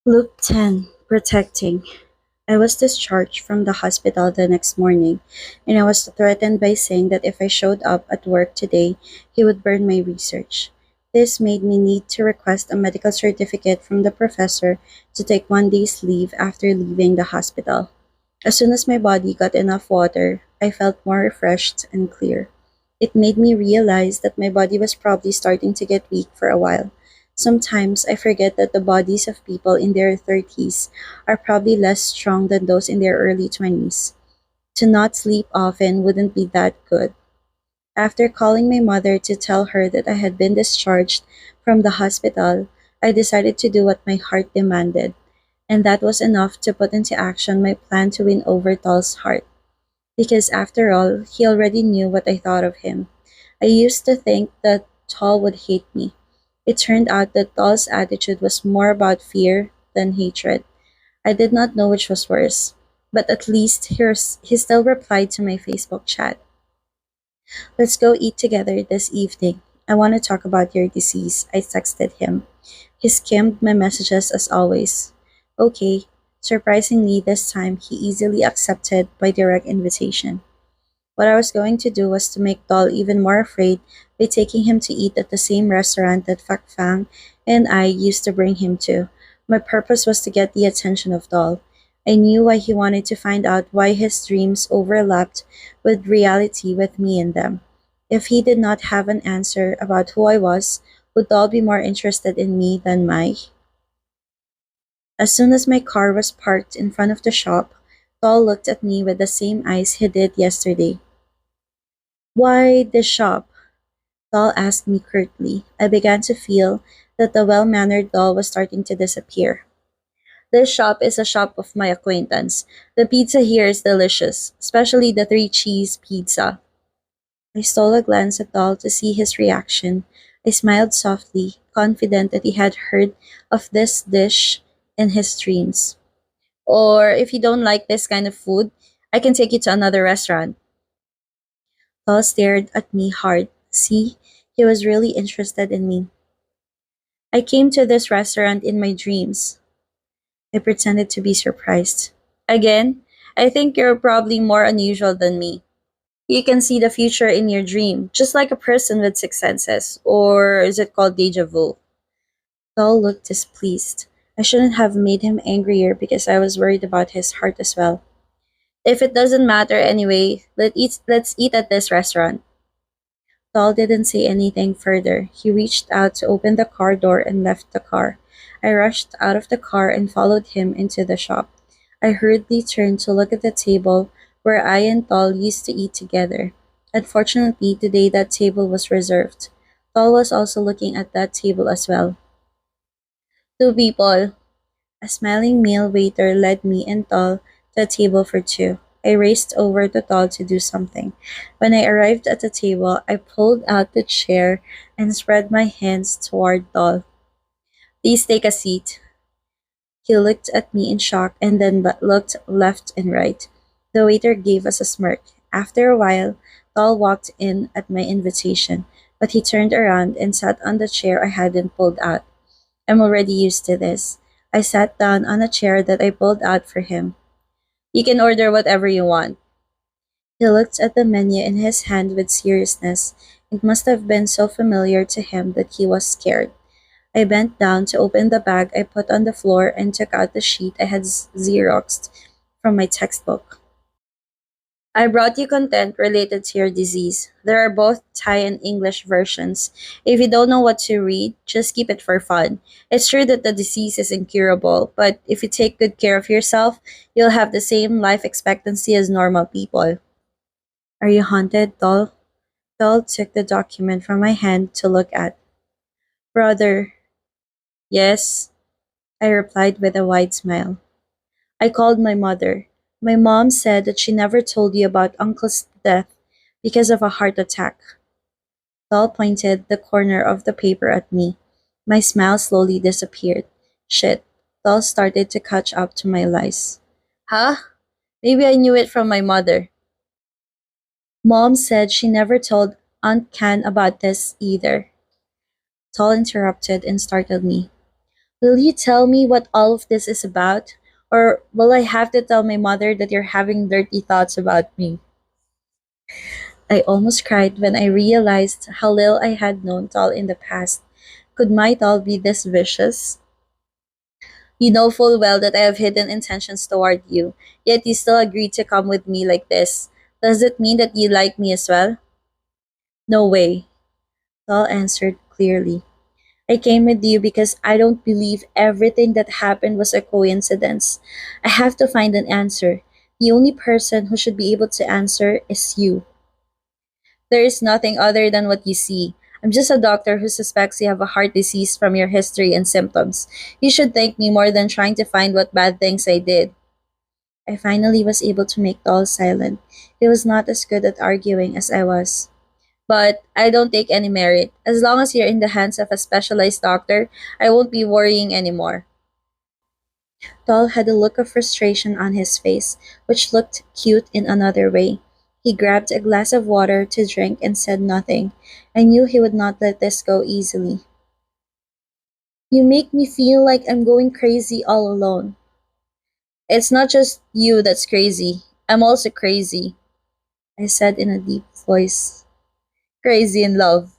Loop 10, Protecting. I was discharged from the hospital the next morning, and I was threatened by saying that if I showed up at work today, he would burn my research. This made me need to request a medical certificate from the professor to take 1 day's leave after leaving the hospital. As soon as my body got enough water, I felt more refreshed and clear. It made me realize that my body was probably starting to get weak for a while. Sometimes I forget that the bodies of people in their 30s are probably less strong than those in their early 20s. To not sleep often wouldn't be that good. After calling my mother to tell her that I had been discharged from the hospital, I decided to do what my heart demanded, and that was enough to put into action my plan to win over Tall's heart. Because after all, he already knew what I thought of him. I used to think that Tall would hate me. It turned out that Tall's attitude was more about fear than hatred. I did not know which was worse, but at least he still replied to my Facebook chat. Let's go eat together this evening. I want to talk about your disease, I texted him. He skimmed my messages as always. Okay. Surprisingly, this time he easily accepted my direct invitation. What I was going to do was to make Doll even more afraid by taking him to eat at the same restaurant that Fak Fang and I used to bring him to. My purpose was to get the attention of Doll. I knew why he wanted to find out why his dreams overlapped with reality with me in them. If he did not have an answer about who I was, would Doll be more interested in me than my? As soon as my car was parked in front of the shop, Doll looked at me with the same eyes he did yesterday. Why the shop? Doll asked me curtly. I began to feel that the well mannered doll was starting to disappear. This shop is a shop of my acquaintance. The pizza here is delicious, especially the three cheese pizza. I stole a glance at Doll to see his reaction. I smiled softly, confident that he had heard of this dish in his dreams. Or if you don't like this kind of food, I can take you to another restaurant. Doll stared at me hard. See, he was really interested in me. I came to this restaurant in my dreams. I pretended to be surprised. Again, I think you're probably more unusual than me. You can see the future in your dream, just like a person with six senses. Or is it called deja vu? Doll looked displeased. I shouldn't have made him angrier because I was worried about his heart as well. If it doesn't matter anyway, let's eat at this restaurant. Doll didn't say anything further. He reached out to open the car door and left the car. I rushed out of the car and followed him into the shop. I hurriedly turned to look at the table where I and Doll used to eat together. Unfortunately, today that table was reserved. Doll was also looking at that table as well. Two people. A smiling male waiter led me and Tall to a table for two. I raced over to Tall to do something. When I arrived at the table, I pulled out the chair and spread my hands toward Tall. Please take a seat. He looked at me in shock and then looked left and right. The waiter gave us a smirk. After a while, Tall walked in at my invitation, but he turned around and sat on the chair I hadn't pulled out. I'm already used to this. I sat down on a chair that I pulled out for him. You can order whatever you want. He looked at the menu in his hand with seriousness. It must have been so familiar to him that he was scared. I bent down to open the bag I put on the floor and took out the sheet I had Xeroxed from my textbook. I brought you content related to your disease. There are both Thai and English versions. If you don't know what to read, just keep it for fun. It's true that the disease is incurable, but if you take good care of yourself, you'll have the same life expectancy as normal people. Are you haunted, Doll? Doll took the document from my hand to look at. Brother, yes, I replied with a wide smile. I called my mother. My mom said that she never told you about Uncle's death because of a heart attack. Doll pointed the corner of the paper at me. My smile slowly disappeared. Shit. Doll started to catch up to my lies. Huh? Maybe I knew it from my mother. Mom said she never told Aunt Can about this either. Doll interrupted and startled me. Will you tell me what all of this is about? Or will I have to tell my mother that you're having dirty thoughts about me? I almost cried when I realized how little I had known Tal in the past. Could my Tal be this vicious? You know full well that I have hidden intentions toward you, yet you still agreed to come with me like this. Does it mean that you like me as well? No way, Tal answered clearly. I came with you because I don't believe everything that happened was a coincidence. I have to find an answer. The only person who should be able to answer is you. There is nothing other than what you see. I'm just a doctor who suspects you have a heart disease from your history and symptoms. You should thank me more than trying to find what bad things I did. I finally was able to make Doll silent. He was not as good at arguing as I was. But I don't take any merit. As long as you're in the hands of a specialized doctor, I won't be worrying anymore. Doll had a look of frustration on his face, which looked cute in another way. He grabbed a glass of water to drink and said nothing. I knew he would not let this go easily. You make me feel like I'm going crazy all alone. It's not just you that's crazy. I'm also crazy, I said in a deep voice. Crazy in love.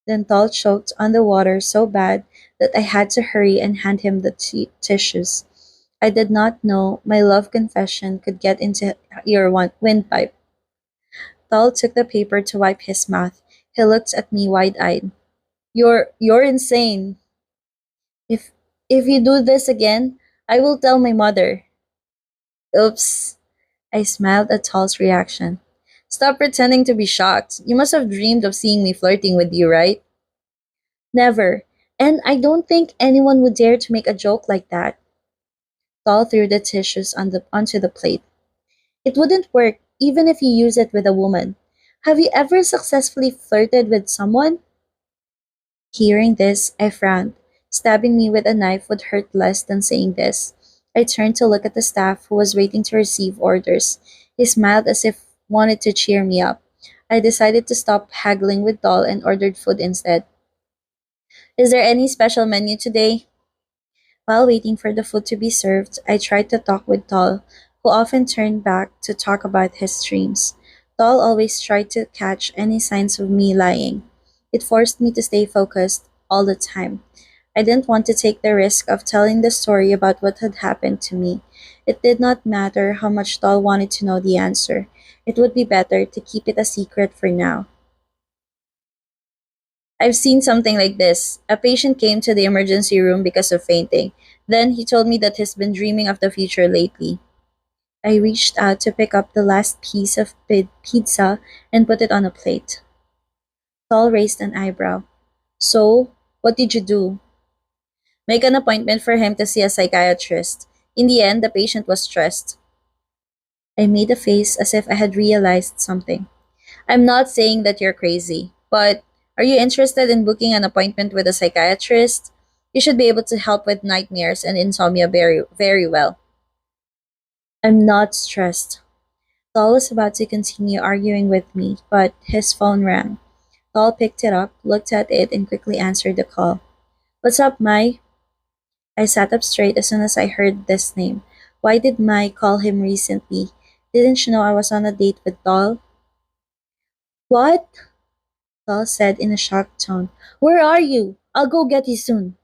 Then Tal choked on the water so bad that I had to hurry and hand him the tissues. I did not know my love confession could get into your windpipe. Tal took the paper to wipe his mouth. He looked at me wide-eyed. You're insane. If if you do this again, I will tell my mother. Oops. I smiled at Tal's reaction. Stop pretending to be shocked. You must have dreamed of seeing me flirting with you, right? Never. And I don't think anyone would dare to make a joke like that. Tal threw the tissues onto the plate. It wouldn't work even if you use it with a woman. Have you ever successfully flirted with someone? Hearing this, I frowned. Stabbing me with a knife would hurt less than saying this. I turned to look at the staff who was waiting to receive orders. He smiled as if wanted to cheer me up. I decided to stop haggling with Doll and ordered food instead. Is there any special menu today? While waiting for the food to be served, I tried to talk with Tall, who often turned back to talk about his dreams. Tall always tried to catch any signs of me lying. It forced me to stay focused all the time. I didn't want to take the risk of telling the story about what had happened to me. It did not matter how much Tall wanted to know the answer. It would be better to keep it a secret for now. I've seen something like this. A patient came to the emergency room because of fainting. Then he told me that he's been dreaming of the future lately. I reached out to pick up the last piece of pizza and put it on a plate. Saul raised an eyebrow. So, what did you do? Make an appointment for him to see a psychiatrist. In the end, the patient was stressed. I made a face as if I had realized something. I'm not saying that you're crazy, but are you interested in booking an appointment with a psychiatrist? You should be able to help with nightmares and insomnia very, very well. I'm not stressed. Saul was about to continue arguing with me, but his phone rang. Saul picked it up, looked at it, and quickly answered the call. What's up, Mai? I sat up straight as soon as I heard this name. Why did Mai call him recently? Didn't she know I was on a date with Doll? What? Saul said in a shocked tone. Where are you? I'll go get you soon.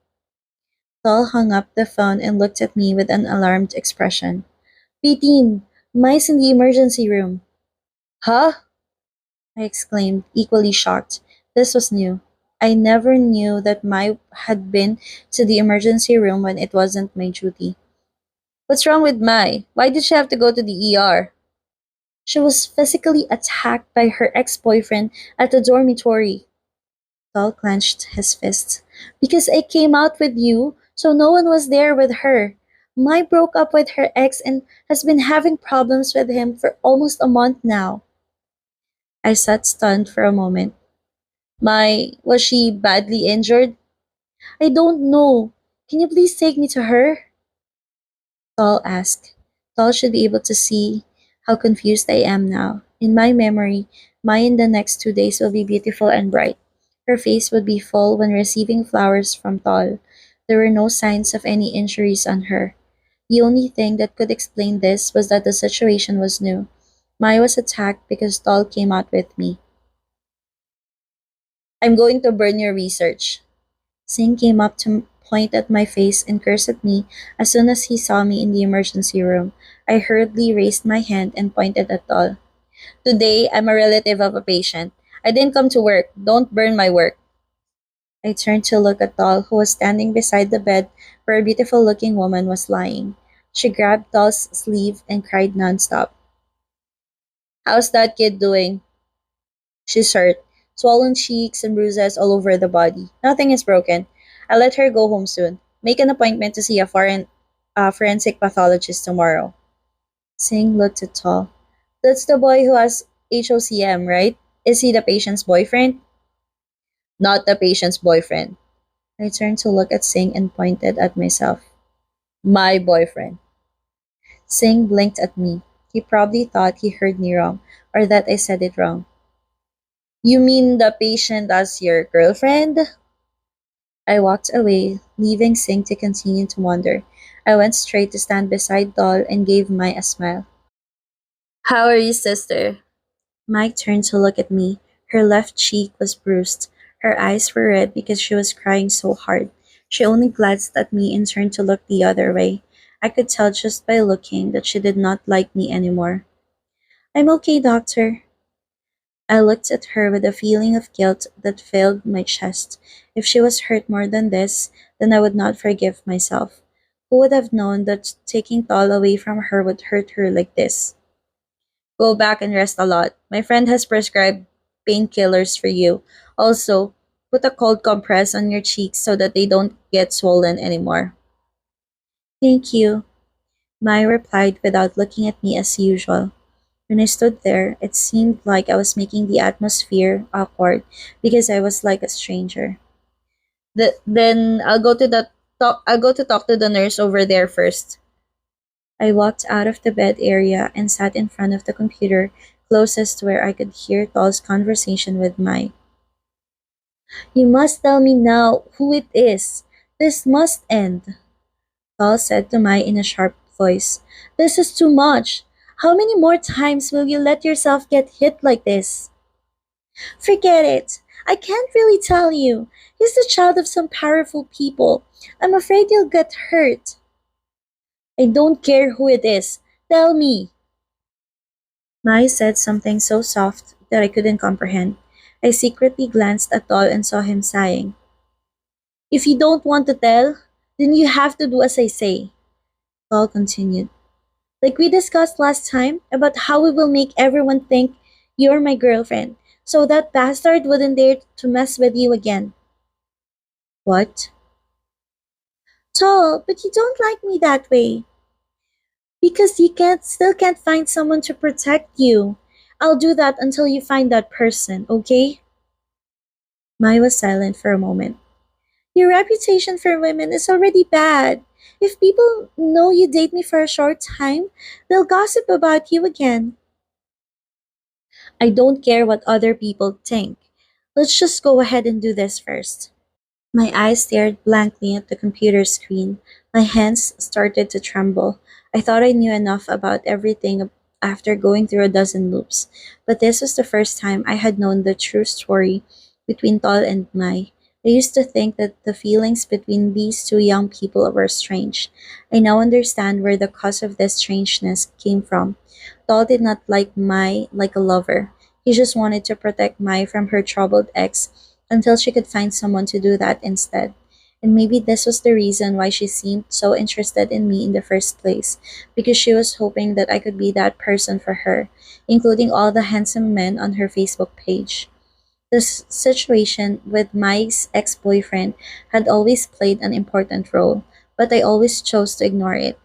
Saul hung up the phone and looked at me with an alarmed expression. P-Team, Mai's in the emergency room. Huh? I exclaimed, equally shocked. This was new. I never knew that Mai had been to the emergency room when it wasn't my duty. What's wrong with Mai? Why did she have to go to the ER? She was physically attacked by her ex-boyfriend at the dormitory. Saul clenched his fists. Because I came out with you, so no one was there with her. Mai broke up with her ex and has been having problems with him for almost a month now. I sat stunned for a moment. Was she badly injured? I don't know. Can you please take me to her? Saul asked. Saul should be able to see how confused I am now. In my memory, Mai in the next 2 days will be beautiful and bright. Her face would be full when receiving flowers from Tall. There were no signs of any injuries on her. The only thing that could explain this was that the situation was new. Mai was attacked because Doll came out with me. I'm going to burn your research. Singh came up to point at my face and curse at me as soon as he saw me in the emergency room. I hurriedly raised my hand and pointed at Doll. Today, I'm a relative of a patient. I didn't come to work. Don't burn my work. I turned to look at Doll, who was standing beside the bed where a beautiful looking woman was lying. She grabbed Doll's sleeve and cried nonstop. How's that kid doing? She's hurt. Swollen cheeks and bruises all over the body. Nothing is broken. I'll let her go home soon. Make an appointment to see a forensic pathologist tomorrow. Singh looked at Tall. That's the boy who has HOCM, right? Is he the patient's boyfriend? Not the patient's boyfriend. I turned to look at Singh and pointed at myself. My boyfriend. Singh blinked at me. He probably thought he heard me wrong, or that I said it wrong. You mean the patient as your girlfriend? I walked away, leaving Singh to continue to wonder. I went straight to stand beside Doll and gave Mai a smile. How are you, sister? Mike turned to look at me. Her left cheek was bruised. Her eyes were red because she was crying so hard. She only glanced at me and turned to look the other way. I could tell just by looking that she did not like me anymore. I'm okay, doctor. I looked at her with a feeling of guilt that filled my chest. If she was hurt more than this, then I would not forgive myself. Who would have known that taking Tall away from her would hurt her like this? Go back and rest a lot. My friend has prescribed painkillers for you. Also, put a cold compress on your cheeks so that they don't get swollen anymore. Thank you, Mai replied without looking at me as usual. When I stood there, it seemed like I was making the atmosphere awkward because I was like a stranger. Then I'll go to talk to the nurse over there first. I walked out of the bed area and sat in front of the computer closest to where I could hear Tall's conversation with Mai. You must tell me now who it is. This must end, Tall said to Mai in a sharp voice. This is too much. How many more times will you let yourself get hit like this? Forget it. I can't really tell you. He's the child of some powerful people. I'm afraid you'll get hurt. I don't care who it is. Tell me. Mai said something so soft that I couldn't comprehend. I secretly glanced at Tol and saw him sighing. If you don't want to tell, then you have to do as I say, Tol continued. Like we discussed last time about how we will make everyone think you're my girlfriend, so that bastard wouldn't dare to mess with you again. What? Tol, but you don't like me that way. Because you can't find someone to protect you. I'll do that until you find that person, okay? Mai was silent for a moment. Your reputation for women is already bad. If people know you date me for a short time, they'll gossip about you again. I don't care what other people think. Let's just go ahead and do this first. My eyes stared blankly at the computer screen. My hands started to tremble. I thought I knew enough about everything after going through a dozen loops, but this was the first time I had known the true story between Tol and Mai. I used to think that the feelings between these two young people were strange. I now understand where the cause of this strangeness came from. Tol did not like Mai like a lover. He just wanted to protect Mai from her troubled ex until she could find someone to do that instead. And maybe this was the reason why she seemed so interested in me in the first place, because she was hoping that I could be that person for her, including all the handsome men on her Facebook page. This situation with Mike's ex boyfriend had always played an important role, but I always chose to ignore it.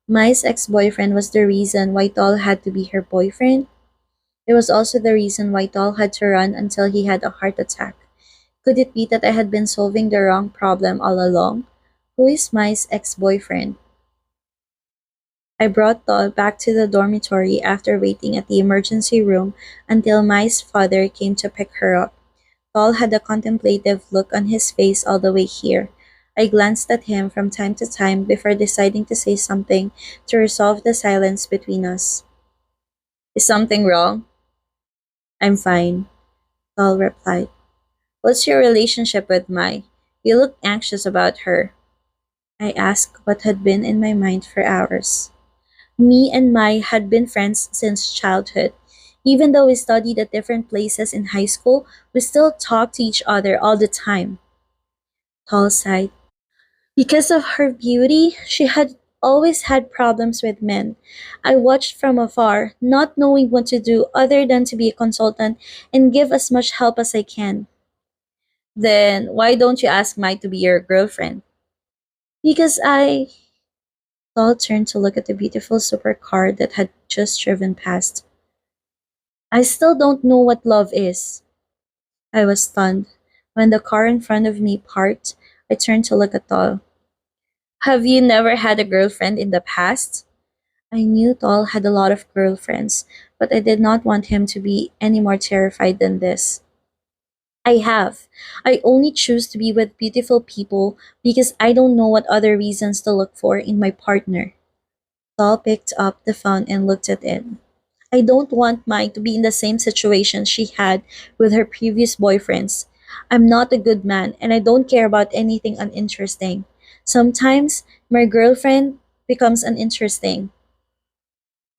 Mai's ex boyfriend was the reason why Tol had to be her boyfriend. It was also the reason why Tol had to run until he had a heart attack. Could it be that I had been solving the wrong problem all along? Who is Mai's ex-boyfriend? I brought Tol back to the dormitory after waiting at the emergency room until Mai's father came to pick her up. Tol had a contemplative look on his face all the way here. I glanced at him from time to time before deciding to say something to resolve the silence between us. Is something wrong? I'm fine, Tall replied. What's your relationship with Mai? You look anxious about her. I asked what had been in my mind for hours. Me and Mai had been friends since childhood. Even though we studied at different places in high school, we still talked to each other all the time. Tall sighed. Because of her beauty, she had always had problems with men. I watched from afar, not knowing what to do other than to be a consultant and give as much help as I can. Then why don't you ask Mai to be your girlfriend? Because I Paul turned to look at the beautiful supercar that had just driven past. I still don't know what love is. I was stunned. When the car in front of me parked, I turned to look at Tol. Have you never had a girlfriend in the past? I knew Tol had a lot of girlfriends, but I did not want him to be any more terrified than this. I have. I only choose to be with beautiful people because I don't know what other reasons to look for in my partner. Tol picked up the phone and looked at it. I don't want Mai to be in the same situation she had with her previous boyfriends. I'm not a good man and I don't care about anything uninteresting. Sometimes my girlfriend becomes uninteresting.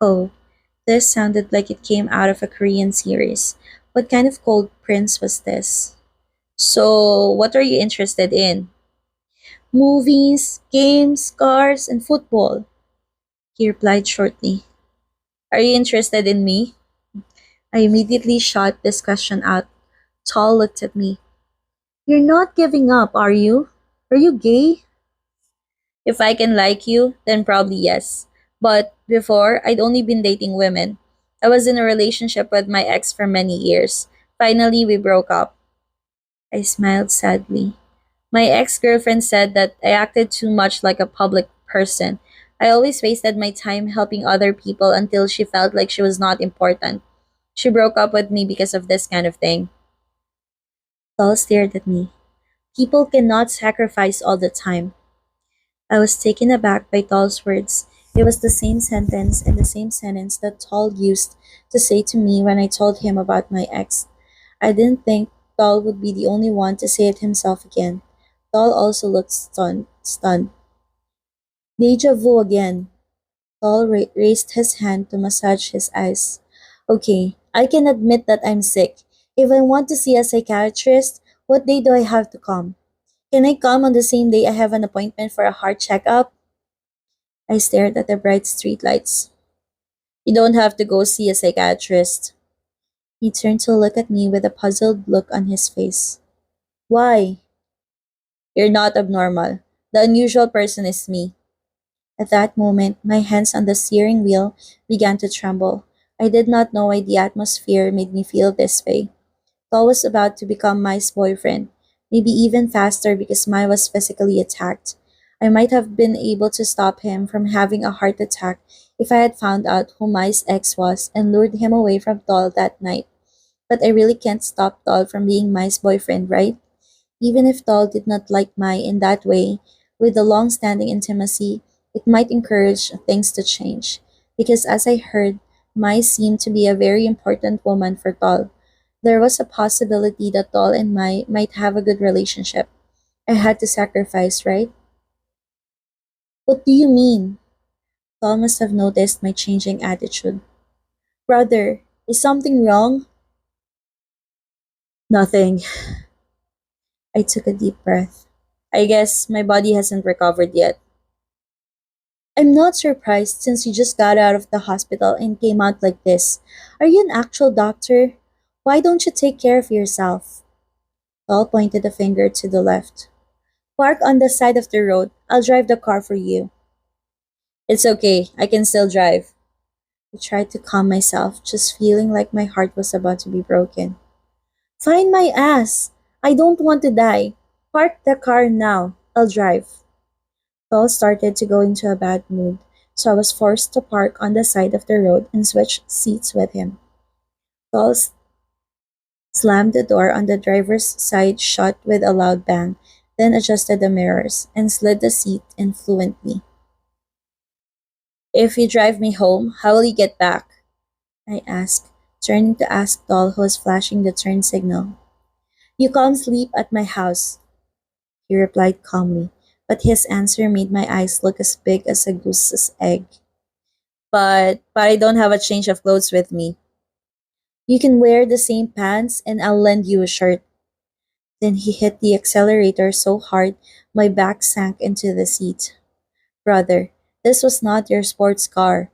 Oh, this sounded like it came out of a Korean series. What kind of cold prince was this? So, what are you interested in? Movies, games, cars, and football, he replied shortly. Are you interested in me? I immediately shot this question out. Tall looked at me. You're not giving up, are you? Are you gay? If I can like you, then probably yes. But before, I'd only been dating women. I was in a relationship with my ex for many years. Finally, we broke up. I smiled sadly. My ex girlfriend said that I acted too much like a public person. I always wasted my time helping other people until she felt like she was not important. She broke up with me because of this kind of thing. Tall stared at me. People cannot sacrifice all the time. I was taken aback by Tall's words. It was the same sentence and the same sentence that Tall used to say to me when I told him about my ex. I didn't think Tall would be the only one to say it himself again. Tall also looked stunned. Deja vu again. Tall raised his hand to massage his eyes. Okay, I can admit that I'm sick. If I want to see a psychiatrist, what day do I have to come? Can I come on the same day I have an appointment for a heart checkup? I stared at the bright streetlights. You don't have to go see a psychiatrist. He turned to look at me with a puzzled look on his face. Why? You're not abnormal. The unusual person is me. At that moment, my hands on the steering wheel began to tremble. I did not know why the atmosphere made me feel this way. Paul was about to become Mai's boyfriend, maybe even faster because Mai was physically attacked. I might have been able to stop him from having a heart attack if I had found out who Mai's ex was and lured him away from Tol that night. But I really can't stop Tol from being Mai's boyfriend, right? Even if Tol did not like Mai in that way, with the long standing intimacy, it might encourage things to change. Because as I heard, Mai seemed to be a very important woman for Tol. There was a possibility that Tol and Mai might have a good relationship. I had to sacrifice, right? What do you mean? Tol must have noticed my changing attitude. Brother, is something wrong? Nothing. I took a deep breath. I guess my body hasn't recovered yet. I'm not surprised since you just got out of the hospital and came out like this. Are you an actual doctor? Why don't you take care of yourself? Tol pointed a finger to the left. Park on the side of the road. I'll drive the car for you. It's okay. I can still drive. I tried to calm myself, just feeling like my heart was about to be broken. Find my ass. I don't want to die. Park the car now. I'll drive. Tol started to go into a bad mood, so I was forced to park on the side of the road and switch seats with him. Tol slammed the door on the driver's side shut with a loud bang. then adjusted the mirrors, and slid the seat in fluently. If you drive me home, how will you get back? I asked, turning to ask Doll who was flashing the turn signal. You come sleep at my house, he replied calmly, but his answer made my eyes look as big as a goose's egg. But I don't have a change of clothes with me. You can wear the same pants and I'll lend you a shirt. Then he hit the accelerator so hard my back sank into the seat. Brother, this was not your sports car.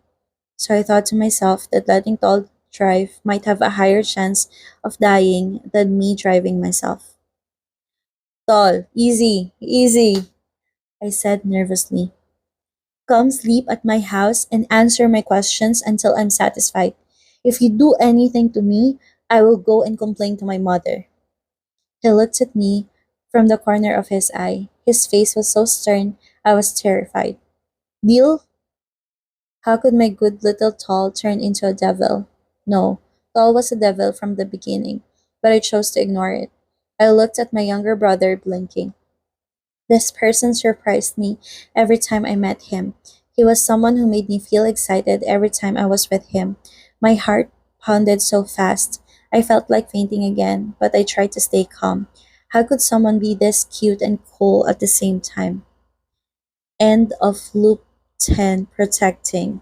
So I thought to myself that letting Todd drive might have a higher chance of dying than me driving myself. Tall, easy, easy, I said nervously. Come sleep at my house and answer my questions until I'm satisfied. If you do anything to me, I will go and complain to my mother. He looked at me from the corner of his eye. His face was so stern, I was terrified. Deal? How could my good little Tall turn into a devil? No, Tall was a devil from the beginning, but I chose to ignore it. I looked at my younger brother, blinking. This person surprised me every time I met him. He was someone who made me feel excited every time I was with him. My heart pounded so fast. I felt like fainting again, but I tried to stay calm. How could someone be this cute and cool at the same time? End of loop 10 protecting.